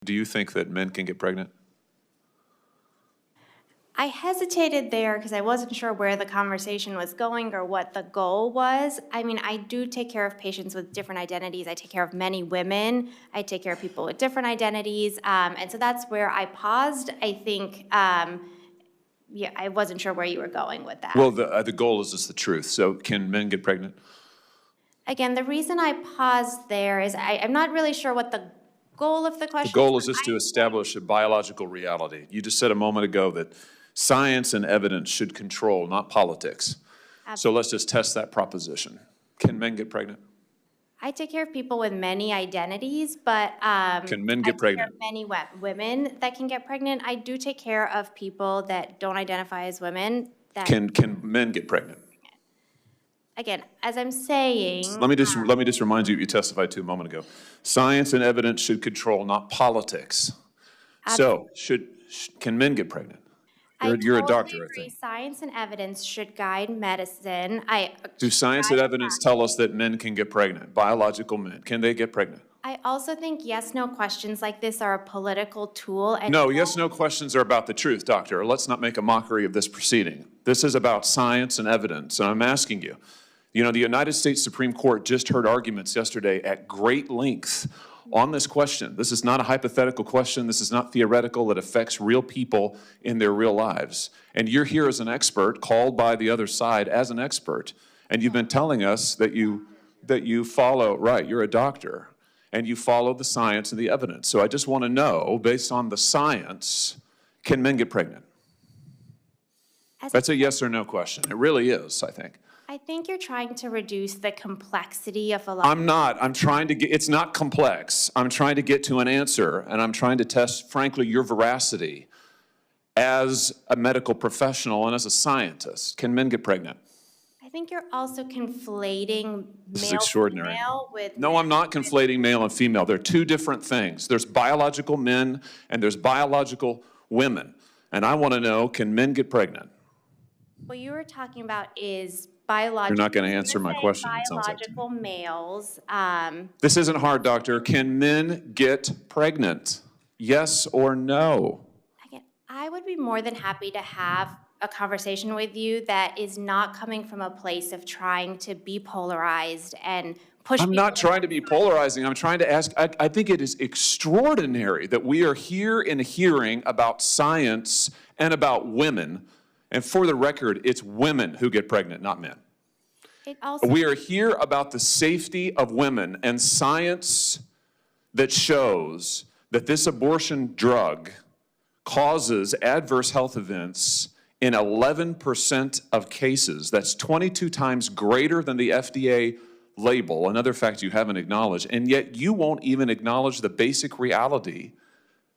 do you think that men can get pregnant? I hesitated there because I wasn't sure where the conversation was going or what the goal was. I mean, I do take care of patients with different identities. I take care of many women. I take care of people with different identities. And so that's where I paused. I think, yeah, I wasn't sure where you were going with that. Well, the goal is just the truth. So can men get pregnant? Again, the reason I paused there is I'm not really sure what the goal of the question is. The goal is just to establish a biological reality. You just said a moment ago that science and evidence should control, not politics. Absolutely. So let's just test that proposition. Can men get pregnant? I take care of people with many identities, but can men get pregnant? Many women that can get pregnant. I do take care of people that don't identify as women. That can men get pregnant? Again, as I'm saying, let me just remind you what you testified to a moment ago. Science and evidence should control, not politics. Absolutely. So can men get pregnant? You're a doctor, I think. Science and evidence should guide medicine. Do science and evidence tell us that men can get pregnant? Biological men, can they get pregnant? I also think yes/no questions like this are a political tool. And no, yes/no questions are about the truth, doctor. Let's not make a mockery of this proceeding. This is about science and evidence, and I'm asking you. You know, the United States Supreme Court just heard arguments yesterday at great length on this question. This is not a hypothetical question. This is not theoretical. It affects real people in their real lives. And you're here as an expert, called by the other side as an expert, and you've been telling us that you follow, right, you're a doctor, and you follow the science and the evidence. So I just want to know, based on the science, can men get pregnant? That's a yes or no question. It really is, I think. I think you're trying to reduce the complexity of a lot. I'm not. I'm trying to get, it's not complex. I'm trying to get to an answer, and I'm trying to test, frankly, your veracity as a medical professional and as a scientist. Can men get pregnant? I think you're also conflating this is extraordinary. Male with no, I'm not conflating male and female. They're two different things. There's biological men and there's biological women. And I want to know, can men get pregnant? What you were talking about is biological. You're not going to answer my question. Biological males. This isn't hard, doctor. Can men get pregnant? Yes or no? Again, I would be more than happy to have a conversation with you that is not coming from a place of trying to be polarized and push. I'm not trying to be polarizing. I'm trying to ask, I think it is extraordinary that we are here in a hearing about science and about women. And for the record, it's women who get pregnant, not men. We are here about the safety of women and science that shows that this abortion drug causes adverse health events in 11% of cases. That's 22 times greater than the FDA label, another fact you haven't acknowledged, and yet you won't even acknowledge the basic reality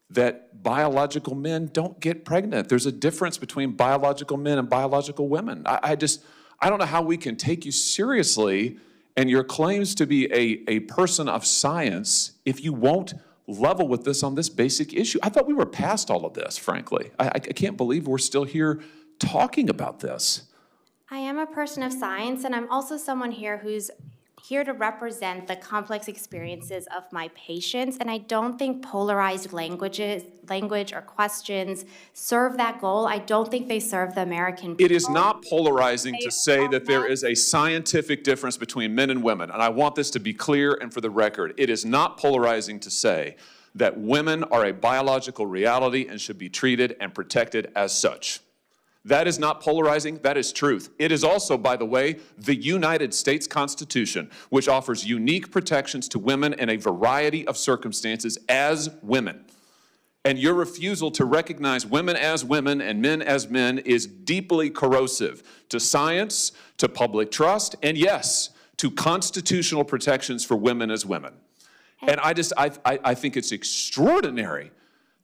that biological men don't get pregnant. There's a difference between biological men and biological women. I don't know how we can take you seriously and your claims to be a person of science if you won't level with this on this basic issue. I thought we were past all of this, frankly. I can't believe we're still here talking about this. I am a person of science, and I'm also someone here who's here to represent the complex experiences of my patients, and I don't think polarized language or questions serve that goal. I don't think they serve the American people. It is not polarizing to say that there is a scientific difference between men and women, and I want this to be clear and for the record. It is not polarizing to say that women are a biological reality and should be treated and protected as such. That is not polarizing, that is truth. It is also, by the way, the United States Constitution, which offers unique protections to women in a variety of circumstances as women. And your refusal to recognize women as women and men as men is deeply corrosive to science, to public trust, and yes, to constitutional protections for women as women. And I think it's extraordinary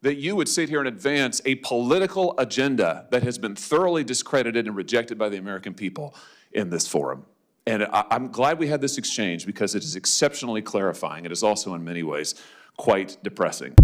that you would sit here and advance a political agenda that has been thoroughly discredited and rejected by the American people in this forum. And I'm glad we had this exchange because it is exceptionally clarifying. It is also in many ways quite depressing.